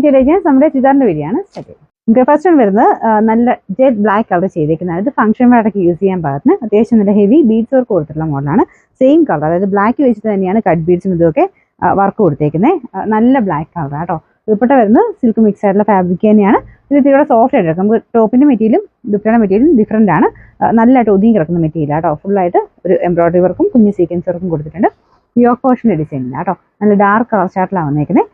വീഡിയോയിലേക്ക് നമ്മുടെ ചുരിദാറിന്റെ വീഡിയോ ആണ് സ്റ്റാർട്ട് ചെയ്യുന്നത്. നമുക്ക് ഫസ്റ്റ് വൺ വരുന്നത് നല്ല ജെറ്റ് ബ്ലാക്ക് കളർ ചെയ്തേക്കുന്നത്, അതായത് ഫംഗ്ഷൻ വെയറൊക്കെ യൂസ് ചെയ്യാൻ പാകത്തിന് അത്യാവശ്യം നല്ല ഹെവി ബീഡ്സ് വർക്ക് കൊടുത്തിട്ടുള്ള മോഡലാണ്. സെയിം കളർ, അതായത് ബ്ലാക്ക് വെച്ചിട്ട് തന്നെയാണ് കട്ട് ബീഡ്സും ഇതൊക്കെ വർക്ക് കൊടുത്തേക്കുന്നത്. നല്ല ബ്ലാക്ക് കളർ ആട്ടോ. ദുപ്പട്ട വരുന്നത് സിൽക്ക് മിക്സ് ആയിട്ടുള്ള ഫാബ്രിക് തന്നെയാണ്. ഇത് ഇത്തിരി സോഫ്റ്റ് ആയിട്ട് നമുക്ക് ടോപ്പിന്റെ മെറ്റീരിയലും ദുപ്പട്ടയുടെ മെറ്റീരിയലും ഡിഫറെന്റ് ആണ്. നല്ലതായിട്ട് ഒതുങ്ങി കിടക്കുന്ന മെറ്റീരിയൽ ആട്ടോ. ഫുള്ളായിട്ട് ഒരു എംബ്രോയിഡറി വർക്കും കുഞ്ഞ് സീക്വൻസ് വർക്കും കൊടുത്തിട്ടുണ്ട്. യോക്ക് പോർഷൻ്റെ ഡിസൈനില്ല കേട്ടോ. നല്ല ഡാർക്ക് കളർ ചാർട്ടിലാണ് വന്നേക്കുന്നത്.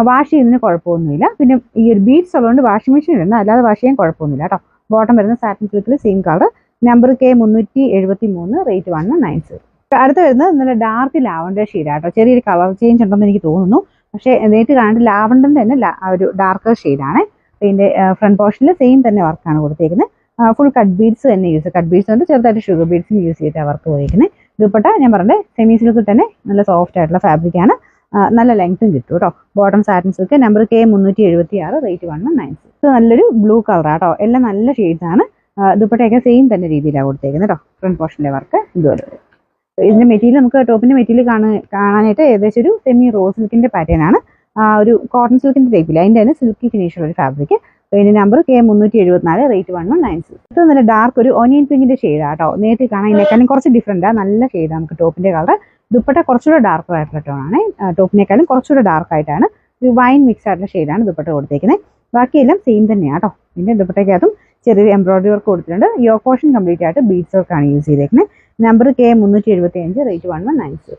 വാഷ് ചെയ്യുന്നതിന് കുഴപ്പമൊന്നുമില്ല. പിന്നെ ഈ ഒരു ബീഡ്സ് ഉള്ളതുകൊണ്ട് വാഷിംഗ് മെഷീൻ ഇടുന്നത്, അല്ലാതെ വാഷ് ചെയ്യാൻ കുഴപ്പമൊന്നുമില്ല കേട്ടോ. ബോട്ടം വരുന്ന സാറ്റിൻ സിൽക്കിൽ same colour, number K373, rate 190. അടുത്ത് വരുന്നത് നല്ല ഡാർക്ക് ലാവണ്ടർ ഷെയ്ഡ് ആട്ടോ. ചെറിയൊരു കളർ ചേഞ്ച് ഉണ്ടെന്ന് എനിക്ക് തോന്നുന്നു, പക്ഷേ നേരിട്ട് കാണാണ്ട് ലാവണ്ടറിൻ്റെ തന്നെ ഒരു ഡാർക്കർ ഷെയ്ഡാണ്. ഇതിൻ്റെ ഫ്രണ്ട് പോർഷനിൽ സെയിം തന്നെ വർക്കാണ് കൊടുത്തേക്കുന്നത്. ഫുൾ കട്ട് ബീഡ്സ് തന്നെ കട്ട് ബീഡ്സ് കൊണ്ട് ചെറുതായിട്ട് ഷുഗർ ബീഡ്സും യൂസ് ചെയ്തിട്ടാണ് വർക്ക് പോയിരിക്കുന്നത്. ദുപ്പട്ട ഞാൻ പറഞ്ഞത് സെമി സിൽക്കിൽ തന്നെ നല്ല സോഫ്റ്റ് ആയിട്ടുള്ള ഫാബ്രിക്കാണ്. നല്ല ലെങ്ത്തും കിട്ടും കേട്ടോ. Bottom satin silk, number K376, rate 190. ഇത് നല്ലൊരു ബ്ലൂ കളറാട്ടോ. എല്ലാം നല്ല ഷെയ്ഡ്സ് ആണ്. ദുപ്പട്ടയൊക്കെ സെയിം തന്നെ രീതിയിലാണ് കൊടുത്തേക്കുന്നത് കേട്ടോ. ഫ്രണ്ട് പോർഷൻ്റെ വർക്ക് ഇതുപോലെ വരും. ഇതിൻ്റെ മെറ്റീരിയൽ നമുക്ക് ടോപ്പിൻ്റെ മെറ്റീരിയൽ കാണാനായിട്ട് ഏകദേശം ഒരു സെമി റോസ് സിൽക്കിൻ്റെ പാറ്റേൺ ആണ്. ഒരു കോട്ടൺ സിൽക്കിൻ്റെ ടൈപ്പിൽ അതിൻ്റെ തന്നെ സിൽക്കി ഫിനിഷുള്ള ഒരു ഫാബ്രിക്. ഇതിൻ്റെ നമ്പർ K374, റേറ്റ് 190. ഇത് നല്ല ഡാർക്ക് ഒരു ഓനിയൻ പിങ്കിൻ്റെ ഷെയ്ഡാണ് കേട്ടോ. നേരത്തെ കാണാൻ ഇതിനേക്കാളും കുറച്ച് ഡിഫറൻറ്റാണ്. നല്ല ഷെയ്ഡാണ് നമുക്ക് ടോപ്പിൻ്റെ കളർ. ദുപ്പട്ട കുറച്ചുകൂടെ ഡാർക്ക് ആയിട്ടുള്ള ടോണാണ്. ടോപ്പിനേക്കാളും കുറച്ചുകൂടെ ഡാർക്ക് ആയിട്ടാണ് ഒരു വൈൻ മിക്സ് ആയിട്ടുള്ള ഷെയ്ഡാണ് ദുപ്പട്ട കൊടുത്തേക്കുന്നത്. ബാക്കിയെല്ലാം സെയിം തന്നെയാണ് കേട്ടോ. പിന്നെ ദുപ്പട്ടയ്ക്കകത്തും ചെറിയൊരു എംബ്രോയിഡറി വർക്ക് കൊടുത്തിട്ടുണ്ട്. യോക്ക് പോർഷൻ കംപ്ലീറ്റ് ആയിട്ട് ബീഡ്സ് വർക്കാണ് യൂസ് ചെയ്തേക്കുന്നത്. Number K375, rate 190.